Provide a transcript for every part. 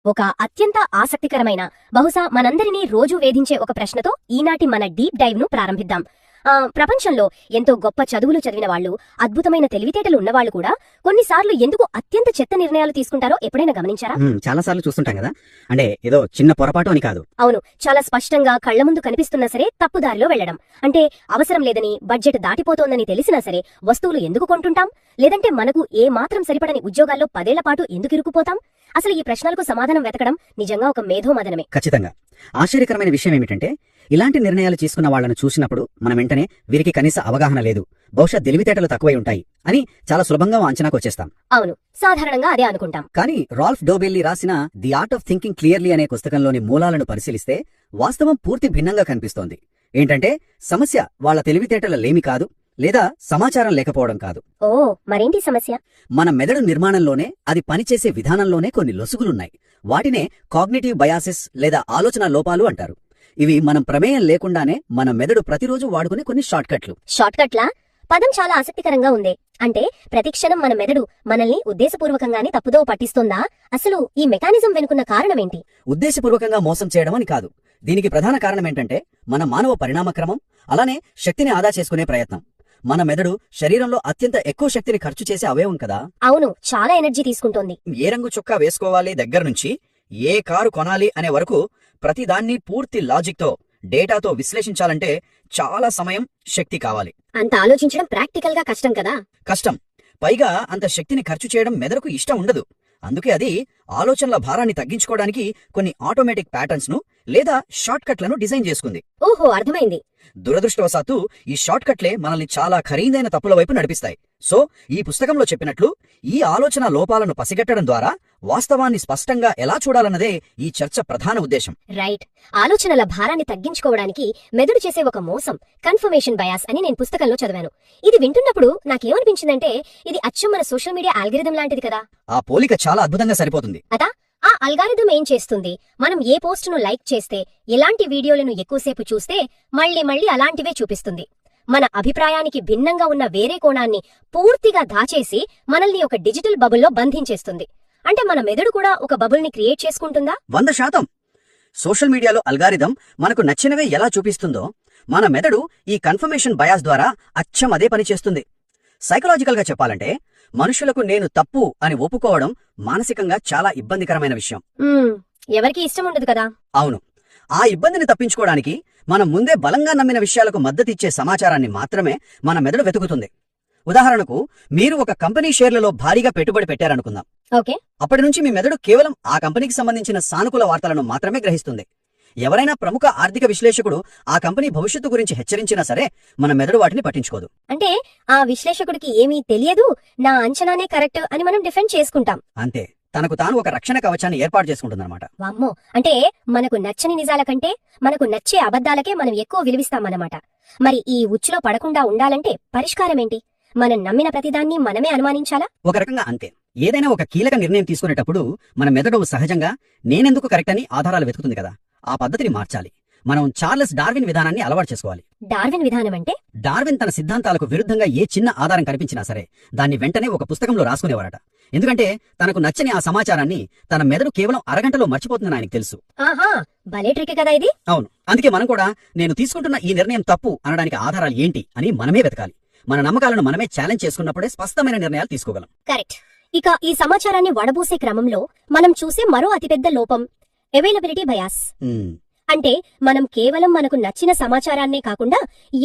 ఒక అత్యంత ఆసక్తికరమైన, బహుశా మనందరినీ రోజూ వేధించే ఒక ప్రశ్నతో ఈనాటి మన డీప్ డైవ్ ను ప్రారంభిద్దాం. ప్రపంచంలో ఎంతో గొప్ప చదువులు చదివిన వాళ్ళు, అద్భుతమైన తెలివితేటలు ఉన్నవాళ్లు కూడా కొన్నిసార్లు ఎందుకు అత్యంత చెత్త నిర్ణయాలు తీసుకుంటారో ఎప్పుడైనా గమనించారా? చాలా సార్లు చూస్తుంటాం కదా. అంటే ఏదో చిన్న పొరపాటు అని కాదు. అవును, చాలా స్పష్టంగా కళ్ల ముందు కనిపిస్తున్నా సరే తప్పుదారిలో వెళ్లడం. అంటే అవసరం లేదని, బడ్జెట్ దాటిపోతోందని తెలిసినా సరే వస్తువులు ఎందుకు కొంటుంటాం? లేదంటే మనకు ఏ మాత్రం సరిపడని ఉద్యోగాల్లో 10 ఏళ్ల పాటు ఎందుకు ఇరుక్కుపోతాం? అసలు ఈ ప్రశ్నలకు సమాధానం వెతకడం నిజంగా ఒక మేధోమదనమే. ఖచ్చితంగా. ఆశ్చర్యకరమైన విషయం ఏమిటంటే, ఇలాంటి నిర్ణయాలు తీసుకున్న వాళ్లను చూసినప్పుడు మనం వెంటనే వీరికి కనీస అవగాహన లేదు, బహుశా తెలివితేటలు తక్కువై ఉంటాయి అని చాలా సులభంగా అంచనాకు వచ్చేస్తాం. అవును, సాధారణంగా అదే అనుకుంటాం. కానీ రాల్ఫ్ డోబెల్లీ రాసిన the art of thinking clearly అనే పుస్తకంలోని మూలాలను పరిశీలిస్తే వాస్తవం పూర్తి భిన్నంగా కనిపిస్తోంది. ఏంటంటే, సమస్య వాళ్ల తెలివితేటల లేమి కాదు, లేదా సమాచారం లేకపోవడం కాదు. ఓ, మరేంటి సమస్య? మన మెదడు నిర్మాణంలోనే, అది పనిచేసే విధానంలోనే కొన్ని లొసుగులున్నాయి. వాటినే కాగ్నిటివ్ బయాసెస్ లేదా ఆలోచన లోపాలు అంటారు. ఇవి మనం ప్రమేయం లేకుండానే మన మెదడు ప్రతిరోజు వాడుకునే కొన్ని షార్ట్కట్లు. షార్ట్కట్లా? పదం చాలా ఆసక్తికరంగా ఉంది. అంటే ప్రతిక్షణం మన మెదడు మనల్ని ఉద్దేశపూర్వకంగానే తప్పుదో పట్టిస్తోందా? అసలు ఈ మెకానిజం వెనుకున్న కారణమేంటి? ఉద్దేశపూర్వకంగా మోసం చేయడం అని కాదు. దీనికి ప్రధాన కారణమేంటంటే మన మానవ పరిణామక్రమం, అలానే శక్తిని ఆదా చేసుకునే ప్రయత్నం. మన మెదడు శరీరంలో అత్యంత ఎక్కువ శక్తిని ఖర్చు చేసే అవయవం కదా. అవును, చాలా ఎనర్జీ తీసుకుంటోంది. ఏ రంగు చొక్కా వేసుకోవాలి దగ్గర నుంచి ఏ కారు కొనాలి అనే వరకు ప్రతిదాన్ని పూర్తి లాజిక్తో, డేటాతో విశ్లేషించాలంటే చాలా సమయం, శక్తి కావాలి. అంత ఆలోచించడం ప్రాక్టికల్ గా కష్టం కదా. కష్టం. పైగా అంత శక్తిని ఖర్చు చేయడం మెదడుకు ఇష్టం ఉండదు. అందుకే అది ఆలోచనల భారాన్ని తగ్గించుకోవడానికి కొన్ని ఆటోమేటిక్ ప్యాటర్న్స్ ను లేదా షార్ట్ కట్లను డిజైన్ చేసుకుంది. ఓహో, అర్థమైంది. దురదృష్టవశాత్తు ఈ షార్ట్ కట్లే మనల్ని చాలా ఖరీదైన తప్పుల వైపు నడిపిస్తాయి. సో ఈ పుస్తకంలో చెప్పినట్లు ఈ ఆలోచన లోపాలను పసిగట్టడం ద్వారా వాస్తవాన్ని స్పష్టంగా ఎలా చూడాలన్నదే ఈ చర్చ ప్రధాన ఉద్దేశం. రైట్. ఆలోచనల భారాన్ని తగ్గించుకోవడానికి మెదడు చేసే ఒక మోసం కన్ఫర్మేషన్ బయాస్ అని నేను పుస్తకంలో చదివాను. ఇది వింటున్నప్పుడు నాకేమనిపించిందంటే, ఇది అచ్చం మన సోషల్ మీడియా ఆల్గరిథం లాంటిది కదా. ఆ పోలిక చాలా అద్భుతంగా సరిపోతుంది. అదా ఆ అల్గారిథం ఏం చేస్తుంది? మనం ఏ పోస్టును లైక్ చేస్తే, ఎలాంటి వీడియోలను ఎక్కువసేపు చూస్తే మళ్ళీ అలాంటివే చూపిస్తుంది. మన అభిప్రాయానికి భిన్నంగా ఉన్న వేరే కోణాన్ని పూర్తిగా దాచేసి మనల్ని ఒక డిజిటల్ బబుల్లో బంధించేస్తుంది. అంటే మన మెదడు కూడా ఒక బబుల్ని క్రియేట్ చేసుకుంటుందా? 100%. సోషల్ మీడియాలో అల్గారిథం మనకు నచ్చినవే ఎలా చూపిస్తుందో, మన మెదడు ఈ కన్ఫర్మేషన్ బయాస్ ద్వారా అచ్చం అదే పని చేస్తుంది. సైకలాజికల్ గా చెప్పాలంటే, మనుషులకు నేను తప్పు అని ఒప్పుకోవడం మానసికంగా చాలా ఇబ్బందికరమైన విషయం. ఎవరికి ఇష్టం ఉండదు కదా. అవును. ఆ ఇబ్బందిని తప్పించుకోవడానికి మనం ముందే బలంగా నమ్మిన విషయాలకు మద్దతిచ్చే సమాచారాన్ని మాత్రమే మన మెదడు వెతుకుతుంది. ఉదాహరణకు, మీరు ఒక కంపెనీ షేర్లలో భారీగా పెట్టుబడి పెట్టారనుకుందాం. ఓకే. అప్పటి నుంచి మీ మెదడు కేవలం ఆ కంపెనీకి సంబంధించిన సానుకూల వార్తలను మాత్రమే గ్రహిస్తుంది. ఎవరైనా ప్రముఖ ఆర్థిక విశ్లేషకుడు ఆ కంపెనీ భవిష్యత్తు గురించి హెచ్చరించినా సరే మన మెదడు వాటిని పట్టించుకోదు. అంటే ఆ విశ్లేషకుడికి ఏమీ తెలియదు, నా అంచనానే కరెక్ట్ అని మనం డిఫెండ్ చేసుకుంటాం. అంతే. తనకు తాను ఒక రక్షణ కవచాన్ని ఏర్పాటు చేసుకుంటుందన్నమాట. వామ్మో, అంటే మనకు నచ్చని నిజాల కంటే మనకు నచ్చే అబద్ధాలకే మనం ఎక్కువ విలువిస్తామన్నమాట. మరి ఈ ఉచ్చులో పడకుండా ఉండాలంటే పరిష్కారం ఏంటి? మనం నమ్మిన ప్రతిదాన్ని మనమే అనుమానించాలా? ఒక రకంగా అంతే. ఏదైనా ఒక కీలక నిర్ణయం తీసుకునేటప్పుడు మన మెదడు సహజంగా నేనెందుకు కరెక్ట్ అని ఆధారాలు వెతుకుతుంది కదా. ఆ పద్ధతిని మార్చాలి. మనం చార్లెస్ డార్విన్ విధానాన్ని అలవాటు చేసుకోవాలి. డార్విన్ విధానం అంటే? డార్విన్ తన సిద్ధాంతాలకు విరుద్ధంగా ఏ చిన్న ఆధారం కనిపించినా సరే దాన్ని వెంటనే ఒక పుస్తకంలో రాసుకునేవారట. ఎందుకంటే తనకు నచ్చని ఆ సమాచారాన్ని తన మెదడు కేవలం అరగంటలో మర్చిపోతుందని ఆయనకు తెలుసు. ఆహా, భలే ట్రిక్ కదా ఇది. అవును. అందుకే మనం కూడా నేను తీసుకుంటున్న ఈ నిర్ణయం తప్పు అనడానికి ఆధారాలు ఏంటి అని మనమే వెతకాలి. మన నమ్మకాలను మనమే ఛాలెంజ్ చేసుకున్నప్పుడే స్పష్టమైన నిర్ణయాలు తీసుకోగలం. కరెక్ట్. ఇక ఈ సమాచారాన్ని వడబోసే క్రమంలో మనం చూసే మరో అతిపెద్ద లోపం అవైలబిలిటీ బయాస్. అంటే మనం కేవలం మనకు నచ్చిన సమాచారాన్నే కాకుండా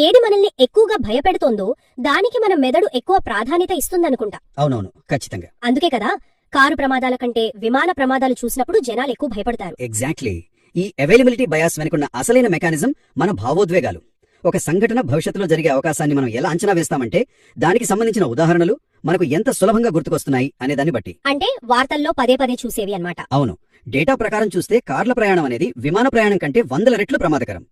ఏది మనల్ని ఎక్కువగా భయపెడుతోందో దానికి మన మెదడు ఎక్కువ ప్రాధాన్యత ఇస్తుందనుకుంటా. అవునవును, ఖచ్చితంగా. అందుకే కదా కారు ప్రమాదాల కంటే విమాన ప్రమాదాలు చూసినప్పుడు జనాలు ఎక్కువ భయపడతారు. ఎగ్జాక్ట్లీ. ఈ అవైలబిలిటీ బయాస్ వెనుకున్న అసలైన మెకానిజం మన భావోద్వేగాలు. ఒక సంఘటన భవిష్యత్తులో జరిగే అవకాశాన్ని మనం ఎలా అంచనా వేస్తామంటే దానికి సంబంధించిన ఉదాహరణలు మనకు ఎంత సులభంగా గుర్తుకొస్తున్నాయి అనే దాన్ని బట్టి. అంటే వార్తల్లో పదే చూసేవి అన్నమాట. అవును. డేటా ప్రకారం చూస్తే కార్ల ప్రయాణం అనేది విమాన ప్రయాణం కంటే 100 రెట్లు ప్రమాదకరం.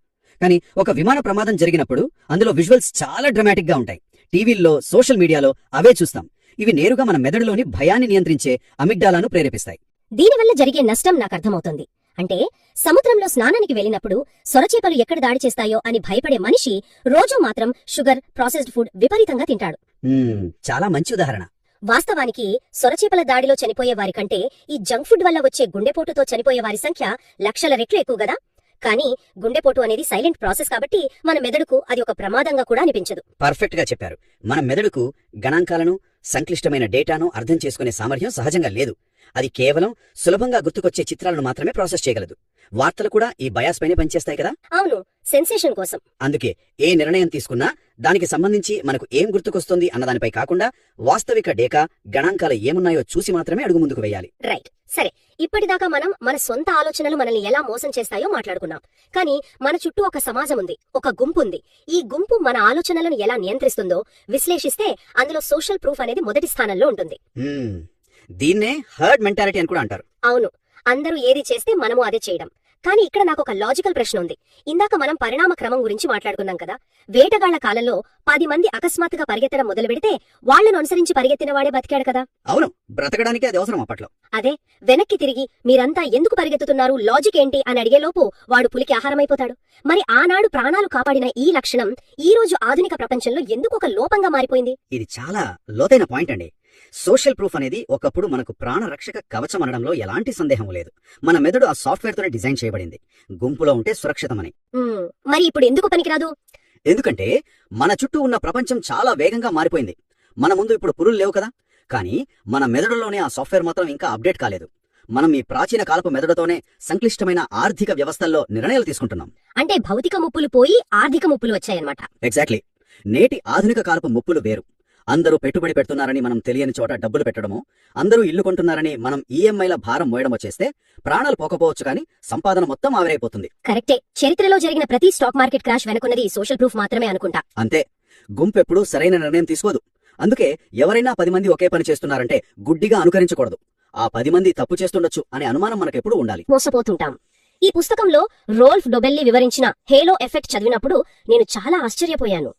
కానీ ఒక విమాన ప్రమాదం జరిగినప్పుడు అందులో విజువల్స్ చాలా డ్రమాటిక్ గా ఉంటాయి. టీవీల్లో, సోషల్ మీడియాలో అవే చూస్తాం. ఇవి నేరుగా మన మెదడులోని భయాన్ని నియంత్రించే అమిగ్డాలాను ప్రేరేపిస్తాయి. దీనివల్ల జరిగే నష్టం నాకు అర్థమవుతుంది. అంటే సముద్రంలో స్నానానికి వెళ్ళినప్పుడు సొరచేపలు ఎక్కడ దాడి చేస్తాయో అని భయపడే మనిషి రోజు మాత్రం షుగర్, ప్రాసెస్డ్ ఫుడ్ విపరీతంగా తింటాడు. చాలా మంచి ఉదాహరణ. వాస్తవానికి సొరచేపల దాడిలో చనిపోయే వారి కంటే ఈ జంక్ ఫుడ్ వల్ల వచ్చే గుండెపోటుతో చనిపోయే వారి సంఖ్య లక్షల రెట్లు ఎక్కువ గదా. కానీ గుండెపోటు అనేది సైలెంట్ ప్రాసెస్ కాబట్టి మన మెదడుకు అది ఒక ప్రమాదంగా కూడా అనిపించదు. పర్ఫెక్ట్ గా చెప్పారు. మన మెదడుకు గణాంకాలను, సంక్లిష్టమైన డేటాను అర్థం చేసుకునే సామర్థ్యం సహజంగా లేదు. అది కేవలం సులభంగా గుర్తుకొచ్చే చిత్రాలను మాత్రమే ప్రాసెస్ చేయగలదు. వార్తలు కూడా ఈ బయాస్ పైనే పనిచేస్తాయి కదా. అవును, సెన్సేషన్ కోసం. అందుకే ఏ నిర్ణయం తీసుకున్నా దానికి సంబంధించి మనకు ఏం గుర్తుకొస్తుంది అన్నదానిపై కాకుండా వాస్తవిక డేటా, గణాంకాలు ఏమున్నాయో చూసి మాత్రమే అడుగు ముందుకు వేయాలి. రైట్. సరే, ఇప్పటిదాకా మనం మన సొంత ఆలోచనలు మనల్ని ఎలా మోసం చేస్తాయో మాట్లాడుకున్నాం. కానీ మన చుట్టూ ఒక సమాజం ఉంది, ఒక గుంపు ఉంది. ఈ గుంపు మన ఆలోచనలను ఎలా నియంత్రిస్తుందో విశ్లేషిస్తే అందులో సోషల్ ప్రూఫ్ అనేది మొదటి స్థానంలో ఉంటుంది. దీన్నే హర్డ్ మెంటాలిటీ అని కూడా అంటారు. అవును, అందరూ ఏది చేస్తే మనము అదే చేయడం. కానీ ఇక్కడ నాకు ఒక లాజికల్ ప్రశ్న ఉంది. ఇందాక మనం పరిణామ క్రమం గురించి మాట్లాడుకున్నాం కదా. వేటగాళ్ల కాలంలో 10 మంది అకస్మాత్తుగా పరిగెత్తడం మొదలు పెడితే వాళ్లను అనుసరించి పరిగెత్తిన వాడే బతికాడు కదా. అవును, బ్రతకడానికి అది అవసరం అప్పట్లో. అదే వెనక్కి తిరిగి మీరంతా ఎందుకు పరిగెత్తుతున్నారు, లాజిక్ ఏంటి అని అడిగేలోపు వాడు పులికి ఆహారమైపోతాడు. మరి ఆనాడు ప్రాణాలు కాపాడిన ఈ లక్షణం ఈ రోజు ఆధునిక ప్రపంచంలో ఎందుకు ఒక లోపంగా మారిపోయింది? ఇది చాలా లోతైన పాయింట్ అండి. సోషల్ ప్రూఫ్ అనేది ఒకప్పుడు మనకు ప్రాణరక్షక కవచం అనడంలో ఎలాంటి సందేహం లేదు. మన మెదడు ఆ సాఫ్ట్వేర్ తోనే డిజైన్ చేయబడింది, గుంపులో ఉంటే సురక్షితమని. మరి ఇప్పుడు ఎందుకు పనికిరాదు? ఎందుకంటే మన చుట్టూ ఉన్న ప్రపంచం చాలా వేగంగా మారిపోయింది. మన ముందు ఇప్పుడు పులులు లేవు కదా. కానీ మన మెదడులోనే ఆ సాఫ్ట్వేర్ మాత్రం ఇంకా అప్డేట్ కాలేదు. మనం ఈ ప్రాచీన కాలపు మెదడుతోనే సంక్లిష్టమైన ఆర్థిక వ్యవస్థల్లో నిర్ణయాలు తీసుకుంటున్నాం. అంటే భౌతిక ముప్పులు పోయి ఆర్థిక ముప్పులు వచ్చాయన్నమాట. ఎగ్జాక్ట్లీ. నేటి ఆధునిక కాలపు ముప్పులు వేరు. అందరూ పెట్టుబడి పెడుతున్నారని మనం తెలియని చోట డబ్బులు పెట్టడమో, అందరూ ఇల్లు కొంటున్నారని మనం ఈఎంఐల భారం మోయడమో చేస్తే ప్రాణాలు పోకపోవచ్చు, కానీ సంపాదన మొత్తం ఆవిరైపోతుంది. కరెక్టే. చరిత్రలో జరిగిన ప్రతి స్టాక్ మార్కెట్ క్రాష్ వెనుకున్నది సోషల్ ప్రూఫ్ మాత్రమే అనుకుంటా. అంతే. గుంపెప్పుడు సరైన నిర్ణయం తీసుకోదు. అందుకే ఎవరైనా 10 మంది ఒకే పని చేస్తున్నారంటే గుడ్డిగా అనుకరించకూడదు. ఆ 10 మంది తప్పు చేస్తుండొచ్చు అనే అనుమానం మనకెప్పుడు ఉండాలి. మోసపోతుంటాం. ఈ పుస్తకంలో రోల్ఫ్ డొబెల్లీ వివరించిన హేలో ఎఫెక్ట్ చదివినప్పుడు నేను చాలా ఆశ్చర్యపోయాను.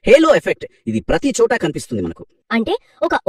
హేలో ఎఫెక్ట్ ఇది ప్రతి చోట కనిపిస్తుంది మనకు. అంటే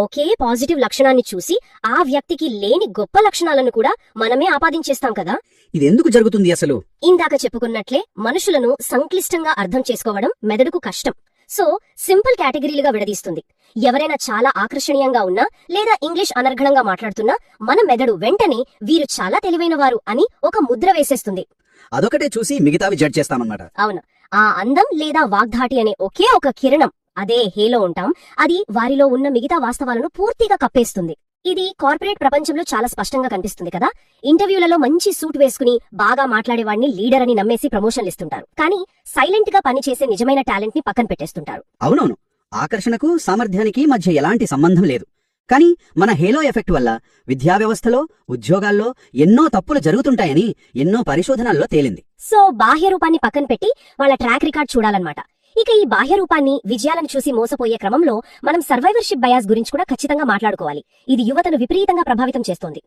ఒకే పాజిటివ్ లక్షణాన్ని చూసి ఆ వ్యక్తికి లేని గొప్ప లక్షణాలను కూడా మనమే ఆపాదించేస్తాం కదా. ఇది ఎందుకు జరుగుతుంది అసలు? ఇందాక చెప్పుకున్నట్లే మనుషులను సంక్లిష్టంగా అర్థం చేసుకోవడం మెదడుకు కష్టం. సో సింపుల్ కేటగిరీలుగా విడదీస్తుంది. ఎవరైనా చాలా ఆకర్షణీయంగా ఉన్నా లేదా ఇంగ్లీష్ అనర్గళంగా మాట్లాడుతున్నా మన మెదడు వెంటనే వీరు చాలా తెలివైన వారు అని ఒక ముద్ర వేసేస్తుంది. అదొకటే చూసి మిగతావి జడ్జ్ చేస్తామన్నమాట. అవును. ఆ అందం లేదా వాగ్ధాటి అనే ఒకే ఒక కిరణం, అదే హేలో ఉంటాం, అది వారిలో ఉన్న మిగతా వాస్తవాలను పూర్తిగా కప్పేస్తుంది. ఇది కార్పొరేట్ ప్రపంచంలో చాలా స్పష్టంగా కనిపిస్తుంది కదా. ఇంటర్వ్యూలలో మంచి సూట్ వేసుకుని బాగా మాట్లాడేవాడిని లీడర్ అని నమ్మేసి ప్రమోషన్లు ఇస్తుంటారు. కానీ సైలెంట్ గా పనిచేసే నిజమైన టాలెంట్ ని పక్కన పెట్టేస్తుంటారు. అవునవును, ఆకర్షణకు సామర్థ్యానికి మధ్య ఎలాంటి సంబంధం లేదు. కానీ మన హేలో ఎఫెక్ట్ వల్ల విద్యా వ్యవస్థలో, ఉద్యోగాల్లో ఎన్నో తప్పులు జరుగుతుంటాయని ఎన్నో పరిశోధనల్లో తేలింది. సో బాహ్య రూపాన్ని పక్కన పెట్టి వాళ్ళ ట్రాక్ రికార్డ్ చూడాలన్నమాట. ఇక ఈ బాహ్య రూపాన్ని, విజయాలను చూసి మోసపోయే క్రమంలో మనం సర్వైవర్షిప్ బయాస్ గురించి కూడా ఖచ్చితంగా మాట్లాడుకోవాలి. ఇది యువతను విపరీతంగా ప్రభావితం చేస్తోంది.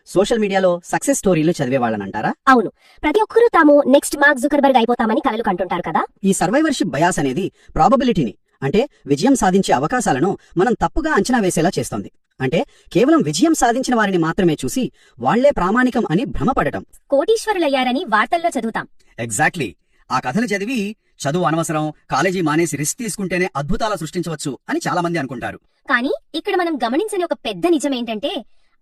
సోషల్ మీడియాలో సక్సెస్ స్టోరీలు చదివే వాళ్ళనంటారా? అవును. ప్రతి ఒక్కరూ తాము నెక్స్ట్ మార్క్ జుకర్బర్గ్ అయిపోతామని కలలు కంటుంటారు కదా. ఈ సర్వైవర్షిప్ బయాస్ అనేది ప్రాబబిలిటీని, అంటే విజయం సాధించే అవకాశాలను మనం తప్పుగా అంచనా వేసేలా చేస్తోంది. అంటే కేవలం విజయం సాధించిన వారిని మాత్రమే చూసి వాళ్లే ప్రామాణికం అని భ్రమపడటం. కోటీశ్వరులయ్యారని వార్తల్లో చదువుతాం. ఎగ్జాక్ట్లీ. ఆ కథలు చదివి చదువు అనవసరం, కాలేజీ మానేసి రిస్క్ తీసుకుంటేనే అద్భుతాలు సృష్టించవచ్చు అని చాలా మంది అనుకుంటారు. కానీ ఇక్కడ మనం గమనించని ఒక పెద్ద నిజం ఏంటంటే,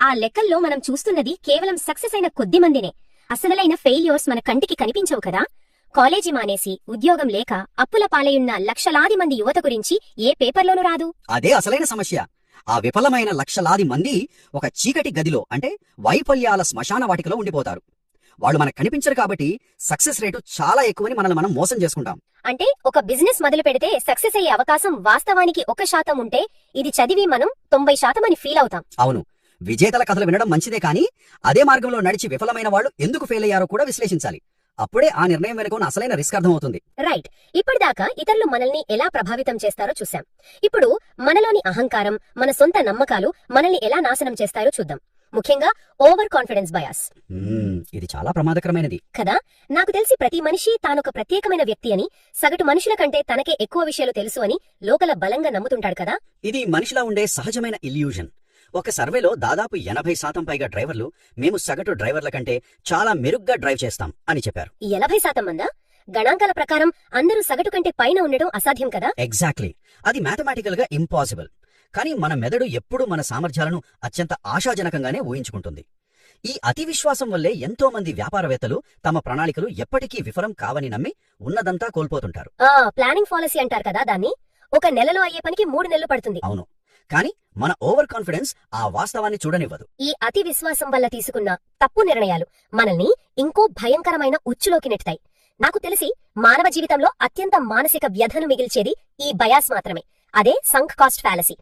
ఆ లెక్కల్లో మనం చూస్తున్నది కేవలం సక్సెస్ అయిన కొద్ది మందినే. అసలైన ఫెయిల్యూర్స్ మన కంటికి కనిపించవు కదా. కాలేజీ మానేసి ఉద్యోగం లేక అప్పుల పాలయున్న లక్షలాది మంది యువత గురించి ఏ పేపర్లోనూ రాదు. అదే అసలైన సమస్య. ఆ విఫలమైన లక్షలాది మంది ఒక చీకటి గదిలో, అంటే వైఫల్యాల శ్మశాన వాటికలో ఉండిపోతారు. వాళ్ళు మనకు కనిపించరు కాబట్టి సక్సెస్ రేటు చాలా ఎక్కువని మనల్ని మనం మోసం చేసుకుంటాం. అంటే ఒక బిజినెస్ మొదలు పెడితే సక్సెస్ అయ్యే అవకాశం వాస్తవానికి 1% ఉంటే ఇది చదివి మనం 90% అని ఫీల్ అవుతాం. అవును, విజేతల కథలు వినడం మంచిదే, కానీ అదే మార్గంలో నడిచి విఫలమైన వాళ్ళు ఎందుకు ఫెయిల్ అయ్యారో కూడా విశ్లేషించాలి. అప్పుడే ఆ నిర్ణయం వెనుక ఉన్న అసలైన రిస్క్ అర్థమవుతుంది. రైట్. ఇప్పటిదాకా ఇతరులు మనల్ని ఎలా ప్రభావితం చేస్తారో చూశాం. ఇప్పుడు మనలోని అహంకారం, మన సొంత నమ్మకాలు మనల్ని ఎలా నాశనం చేస్తారో చూద్దాం. ముఖ్యంగా ఓవర్ కాన్ఫిడెన్స్ బయాస్. ఇది చాలా ప్రమాదకరమైనది కదా. నాకు తెలిసి ప్రతి మనిషి తానొక ప్రత్యేకమైన వ్యక్తి అని, సగటు మనుషుల కంటే తనకే ఎక్కువ విషయాలు తెలుసు అని లోకల బలంగా నమ్ముతుంటాడు కదా. ఇది మనిషిలా ఉండే సహజమైన ఇల్యూజన్. ఒక సర్వేలో దాదాపు 80% పైగా డ్రైవర్లు మేము సగటు డ్రైవర్ల కంటే చాలా మెరుగ్గా డ్రైవ్ చేస్తాం అని చెప్పారు. 80% మందా? గణాంకాల ప్రకారం అందరూ సగటు కంటే పైన ఉండడం అసాధ్యం కదా. ఎగ్జాక్ట్లీ. అది మ్యాథమెటికల్ గా ఇంపాసిబుల్. కానీ మన మెదడు ఎప్పుడూ మన సామర్థ్యాలను అత్యంత ఆశాజనకంగానే ఊహించుకుంటుంది. ఈ అతి విశ్వాసం వల్లే ఎంతో మంది వ్యాపారవేత్తలు తమ ప్రణాళికలు ఎప్పటికీ విఫలం కావని నమ్మి ఉన్నదంతా కోల్పోతుంటారు. ప్లానింగ్ పాలసీ అంటారు కదా దాన్ని. ఒక నెలలో అయ్యే పనికి 3 నెలలు పడుతుంది. అవును, కానీ మన ఓవర్ కాన్ఫిడెన్స్ ఆ వాస్తవాన్ని చూడనివ్వదు. ఈ అతి విశ్వాసం వల్ల తీసుకున్న తప్పు నిర్ణయాలు మనల్ని ఇంకో భయంకరమైన ఉచ్చులోకి నెట్టుతాయి. నాకు తెలిసి మానవ జీవితంలో అత్యంత మానసిక వ్యధను మిగిల్చేది ఈ బయాస్ మాత్రమే. అదే సంక్ కాస్ట్ ఫాలసీ.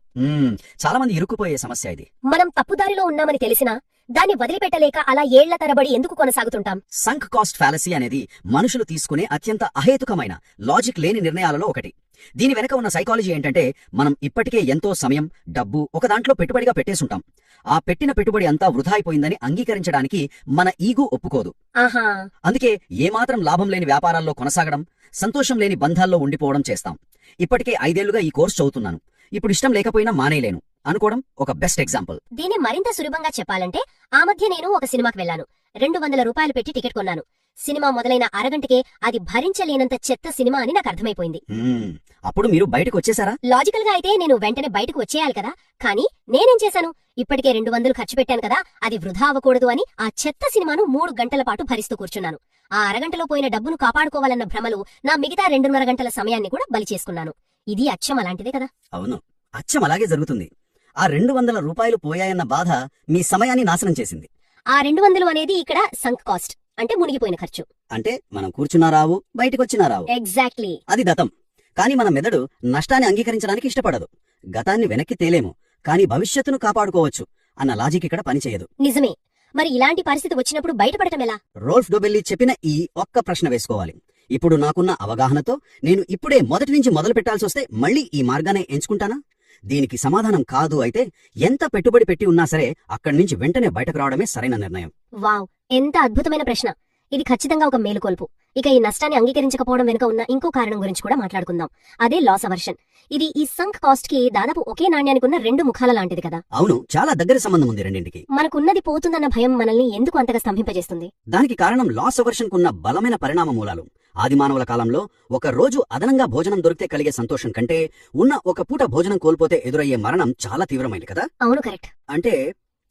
చాలా మంది ఇరుక్కుపోయే సమస్య ఇది. మనం తప్పుదారిలో ఉన్నామని తెలిసినా దాన్ని వదిలిపెట్టలేక అలా ఏళ్ల తరబడి ఎందుకు కొనసాగుతుంటాం? సంక్ కాస్ట్ ఫాలసీ అనేది మనుషులు తీసుకునే అత్యంత అహేతుకమైన, లాజిక్ లేని నిర్ణయాలలో ఒకటి. దీని వెనక ఉన్న సైకాలజీ ఏంటంటే, మనం ఇప్పటికే ఎంతో సమయం, డబ్బు ఒక దాంట్లో పెట్టుబడిగా పెట్టేసుంటాం. ఆ పెట్టిన పెట్టుబడి అంతా వృధా అయిపోయిందని అంగీకరించడానికి మన ఈగో ఒప్పుకోదు. అందుకే ఏమాత్రం లాభం లేని వ్యాపారాల్లో కొనసాగడం, సంతోషం లేని బంధాల్లో ఉండిపోవడం చేస్తాం. ఇప్పటికే 5 ఏళ్లుగా ఈ కోర్స్ చదువుతున్నాను, ఇప్పుడు ఇష్టం లేకపోయినా మానేయలేను అనుకోవడం ఒక బెస్ట్ ఎగ్జాంపుల్. దీన్ని మరింత సులభంగా చెప్పాలంటే, ఆ మధ్య నేను ఒక సినిమాకి వెళ్లాను. 200 రూపాయలు పెట్టి టికెట్ కొన్నాను. సినిమా మొదలైన అరగంటకే అది భరించలేనంత చెత్త సినిమా అని నాకు అర్థమైపోయింది. అప్పుడు మీరు బయటకు వచ్చేసారా? లాజికల్ గా అయితే నేను వెంటనే బయటకు వచ్చేయాలి కదా, కానీ నేనేం చేశాను? ఇప్పటికే 200 ఖర్చు పెట్టాను కదా, అది వృధా అవ్వకూడదు అని ఆ చెత్త సినిమాను 3 గంటల పాటు భరిస్తూ కూర్చున్నాను. ఆ అరగంటలో పోయిన డబ్బును కాపాడుకోవాలన్న భ్రమలు నా మిగతా 2.5 గంటల సమయాన్ని కూడా బలి చేసుకున్నాను. ఇది అచ్చం అలాంటిదే కదా? అవును, అచ్చం అలాగే జరుగుతుంది. ఆ 200 రూపాయలు పోయాయన్న బాధ మీ సమయాన్ని నాశనం చేసింది. ఆ 200 అనేది ఇక్కడ సంక్ కాస్ట్, అంటే మునిగిపోయిన ఖర్చు. అంటే మనం కూర్చున్నా రావు, బయటకొచ్చినా రావు. ఎగ్జాక్ట్లీ. అది గతం. కానీ మన మెదడు నష్టాన్ని అంగీకరించడానికి ఇష్టపడదు. గతాన్ని వెనక్కి తేలేము, కానీ భవిష్యత్తును కాపాడుకోవచ్చు అన్న లాజిక్ ఇక్కడ పనిచేయదు. నిజమే. మరి ఇలాంటి పరిస్థితి వచ్చినప్పుడు బయటపడటం ఎలా? రోల్ఫ్ డోబెల్లీ చెప్పిన ఈ ఒక్క ప్రశ్న వేసుకోవాలి. ఇప్పుడు నాకున్న అవగాహనతో నేను ఇప్పుడే మొదటి నుంచి మొదలు పెట్టాల్సి వస్తే మళ్ళీ ఈ మార్గానే ఎంచుకుంటానా? దీనికి సమాధానం కాదు అయితే ఎంత పెట్టుబడి పెట్టి ఉన్నా సరే అక్కడి నుంచి వెంటనే బయటకు రావడమే సరైన నిర్ణయం. వావ్, ఎంత అద్భుతమైన ప్రశ్న. ఇది ఖచ్చితంగా ఒక మేలుకొల్పు. ఇక ఈ నష్టాన్ని అంగీకరించకపోవడం వెనుక ఉన్న ఇంకో కారణం గురించి కూడా మాట్లాడుకుందాం. అదే లాస్ అవర్షన్. ఇది ఈ సంక్ కాస్ట్ కి దాదాపు ఒకే నాణ్యానికి ఉన్న 2 ముఖాల లాంటిది కదా? అవును, చాలా దగ్గర సంబంధం ఉంది రెండింటికి. మనకున్నది పోతుందన్న భయం మనల్ని ఎందుకు అంతగా స్తంభింపజేస్తుంది? దానికి కారణం లాస్ అవర్షన్ కున్న బలమైన పరిణామ మూలాలు. ఆదిమానవుల కాలంలో ఒక రోజు అదనంగా భోజనం దొరికితే కలిగే సంతోషం కంటే ఉన్న ఒక పూట భోజనం కోల్పోతే ఎదురయ్యే మరణం చాలా తీవ్రమైంది కదా? అవును, కరెక్ట్. అంటే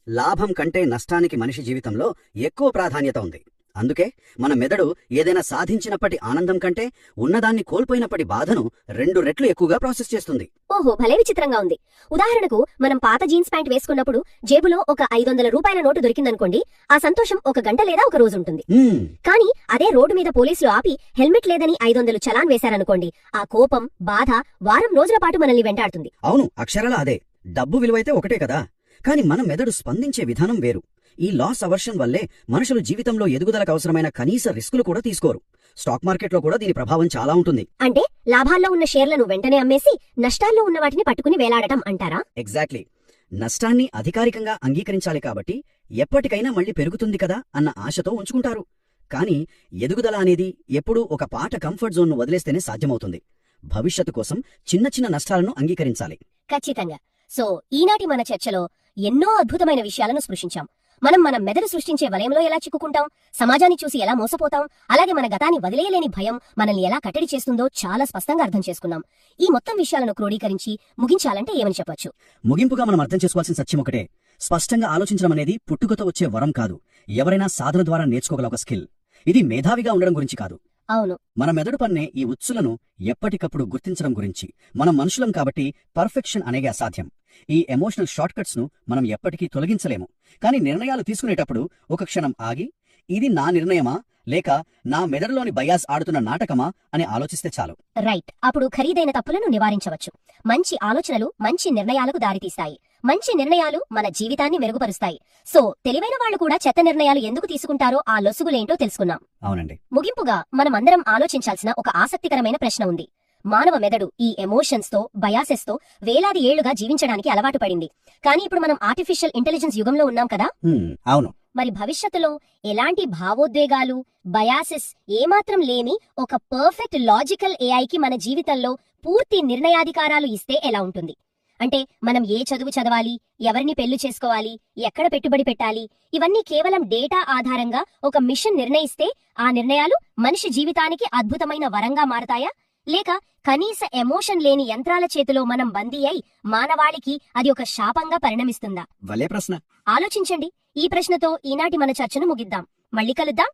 లాభం కంటే నష్టానికి మనిషి జీవితంలో ఎక్కువ ప్రాధాన్యత ఉంది. అందుకే మన మెదడు ఏదైనా సాధించినప్పటి ఆనందం కంటే ఉన్నదాన్ని కోల్పోయినప్పటి బాధను 2 రెట్లు ఎక్కువగా ప్రాసెస్ చేస్తుంది. ఓహో, భలే విచిత్రంగా ఉంది. ఉదాహరణకు, మనం పాత జీన్స్ ప్యాంట్ వేసుకున్నప్పుడు జేబులో ఒక 500 రూపాయల నోటు దొరికిందనుకోండి, ఆ సంతోషం 1 గంట లేదా 1 రోజు ఉంటుంది. కానీ అదే రోడ్డు మీద పోలీసులు ఆపి హెల్మెట్ లేదని 500 చలాన్ వేశారనుకోండి, ఆ కోపం, బాధ వారం రోజుల పాటు మనల్ని వెంటాడుతుంది. అవును, అక్షరాలా అదే. డబ్బు విలువైతే ఒకటే కదా, కానీ మన మెదడు స్పందించే విధానం వేరు. ఈ లాస్ అవర్షన్ వల్లే మనుషులు జీవితంలో ఎదుగుదలకు అవసరమైన కనీస రిస్కులు కూడా తీసుకోరు. స్టాక్ మార్కెట్లో కూడా దీని ప్రభావం చాలా ఉంటుంది. అంటే లాభాల్లో ఉన్న షేర్లను వెంటనే అమ్మేసి నష్టాల్లో ఉన్న వాటిని పట్టుకుని వేలాడటం అంటారా? ఎగ్జాక్ట్లీ. నష్టాన్ని అధికారికంగా అంగీకరించాలి కాబట్టి ఎప్పటికైనా మళ్ళీ పెరుగుతుంది కదా అన్న ఆశతో ఉంచుకుంటారు. కానీ ఎదుగుదల అనేది ఎప్పుడూ ఒక పాట కంఫర్ట్ జోన్ను వదిలేస్తేనే సాధ్యమవుతుంది. భవిష్యత్తు కోసం చిన్న చిన్న నష్టాలను అంగీకరించాలి. ఖచ్చితంగా. సో ఈనాటి మన చర్చలో ఎన్నో అద్భుతమైన విషయాలను స్పృశించాం. మనం మన మెదడు సృష్టించే వలయంలో ఎలా చిక్కుకుంటాం, సమాజాన్ని చూసి ఎలా మోసపోతాం, అలాగే మన గతాన్ని వదిలేయలేని భయం మనల్ని ఎలా కట్టడి చేస్తుందో చాలా స్పష్టంగా అర్థం చేసుకున్నాం. ఈ మొత్తం విషయాలను క్రోడీకరించి ముగించాలంటే ఏమని చెప్పొచ్చు? ముగింపుగా మనం అర్థం చేసుకోవాల్సిన సత్యం ఒకటే: స్పష్టంగా ఆలోచించడం అనేది పుట్టుకతో వచ్చే వరం కాదు, ఎవరైనా సాధన ద్వారా నేర్చుకోగల ఒక స్కిల్. ఇది మేధావిగా ఉండడం గురించి కాదు. అవును, మన మెదడు పన్నే ఈ ఉచ్చులను ఎప్పటికప్పుడు గుర్తించడం గురించి. మనం మనుషులం కాబట్టి పర్ఫెక్షన్ అనేది అసాధ్యం. ఈ ఎమోషనల్ షార్ట్ కట్స్ ను మనం ఎప్పటికీ తొలగించలేము. కానీ నిర్ణయాలు తీసుకునేటప్పుడు ఒక క్షణం ఆగి, ఇది నా నిర్ణయమా లేక నా మెదడులోని బయాస్ ఆడుతున్న నాటకమా అని ఆలోచిస్తే చాలు. రైట్. అప్పుడు ఖరీదైన తప్పులను నివారించవచ్చు. మంచి ఆలోచనలు మంచి నిర్ణయాలకు దారితీస్తాయి. మంచి నిర్ణయాలు మన జీవితాన్ని మెరుగుపరుస్తాయి. సో తెలివైన వాళ్లు కూడా చెత్త నిర్ణయాలు ఎందుకు తీసుకుంటారో ఆ లొసుగులేంటో తెలుసుకున్నాం. అవునండి. ముగింపుగా మనమందరం ఆలోచించాల్సిన ఒక ఆసక్తికరమైన ప్రశ్న ఉంది. మానవ మెదడు ఈ ఎమోషన్స్ తో, బయాసెస్ తో వేలాది ఏళ్లుగా జీవించడానికి అలవాటు పడింది. కానీ ఇప్పుడు మనం ఆర్టిఫిషియల్ ఇంటెలిజెన్స్ యుగంలో ఉన్నాం కదా? అవును. మరి భవిష్యత్తులో ఎలాంటి భావోద్వేగాలు, బయాసెస్ ఏమాత్రం లేని ఒక పర్ఫెక్ట్ లాజికల్ ఏఐకి మన జీవితంలో పూర్తి నిర్ణయాధికారాలు ఇస్తే ఎలా ఉంటుంది? అంటే మనం ఏ చదువు చదవాలి, ఎవరిని పెళ్లి చేసుకోవాలి, ఎక్కడ పెట్టుబడి పెట్టాలి, ఇవన్నీ కేవలం డేటా ఆధారంగా ఒక మిషన్ నిర్ణయిస్తే ఆ నిర్ణయాలు మనిషి జీవితానికి అద్భుతమైన వరంగా మారతాయా? లేక కనీస ఎమోషన్ లేని యంత్రాల చేతిలో మనం బందీ అయి మానవాళికి అది ఒక శాపంగా పరిణమిస్తుందా? భలే ప్రశ్న. ఆలోచించండి. ఈ ప్రశ్నతో ఈనాటి మన చర్చను ముగిద్దాం. మళ్ళీ కలుద్దాం.